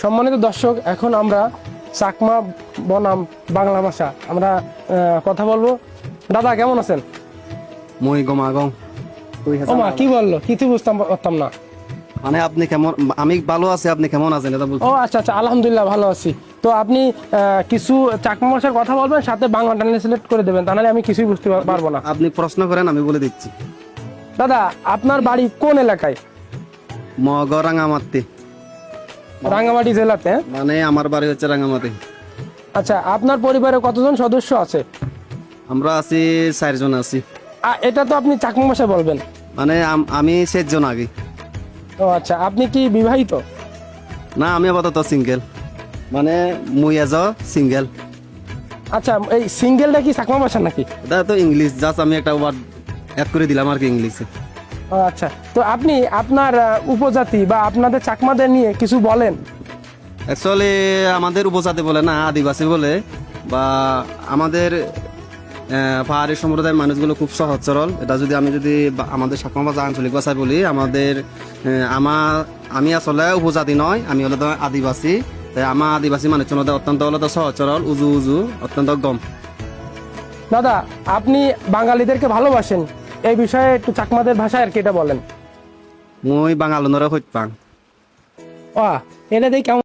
সম্মানিত দর্শক, এখন আমরা চাকমা বনাম বাংলা ভাষা আমরা কথা বলবো। দাদা কেমন আছেন? মই গমাগং ওমা কি বললো, কিছু বুঝতাম পারতাম না। মানে আপনি কেমন? আমি ভালো আছি, আপনি কেমন আছেন এটা বলতে। ও আচ্ছা আচ্ছা, আলহামদুলিল্লাহ ভালো আছি। তো আপনি কিছু চাকমা ভাষার কথা বলবেন, সাথে বাংলা ট্রান্সলেট করে দেবেন, তাহলে আমি কিছুই বুঝতে পারবো না। আপনি প্রশ্ন করেন, আমি বলে দিচ্ছি। দাদা, আপনার বাড়ি কোন এলাকায়? মগ রাঙামাটি, রাঙ্গামাটি জেলাতে, হ্যাঁ? মানে আমার বাড়ি হচ্ছে রাঙামাটি। আচ্ছা, আপনার পরিবারে কতজন সদস্য আছে? আমরা আছি 4 জন আছি। এটা তো আপনি চাকমা ভাষায় বলবেন। মানে আমি 7 জন আগে। ও আচ্ছা, আপনি কি বিবাহিত? না, আমি আপাতত সিঙ্গেল, মানে মুই এজ সিঙ্গেল। আচ্ছা, এই সিঙ্গেলটা কি চাকমা ভাষা নাকি? এটা তো ইংলিশ, জাস্ট আমি একটা ওয়ার্ড অ্যাড করে দিলাম আর কি ইংলিশে। ও আচ্ছা, তো আপনি আপনার উপজাতি বা আপনাদের চাকমাদের নিয়ে কিছু বলেন। অ্যাকচুয়ালি আমাদের উপজাতি বলে না, আদিবাসী বলে, বা আমাদের পাহাড়ি সম্প্রদায়ের মানুষগুলো খুব সহজ সরল। এটা যদি আমি আমাদের চাকমা ভাষা আঞ্চলিক ভাষায় বলি, আমি আসলে উপজাতি নয়, আমি হলো তো আদিবাসী। তাই আমার আদিবাসী মানুষের মধ্যে অত্যন্ত হলো তো সহজ সরল, উজু উজু, অত্যন্ত গম। দাদা, আপনি বাঙালিদেরকে ভালোবাসেন, এই বিষয়ে একটু চাকমাদের ভাষায় আর কি এটা বলেন। মুই বাঙালনরে হইত পাং। এটা দিয়ে কেমন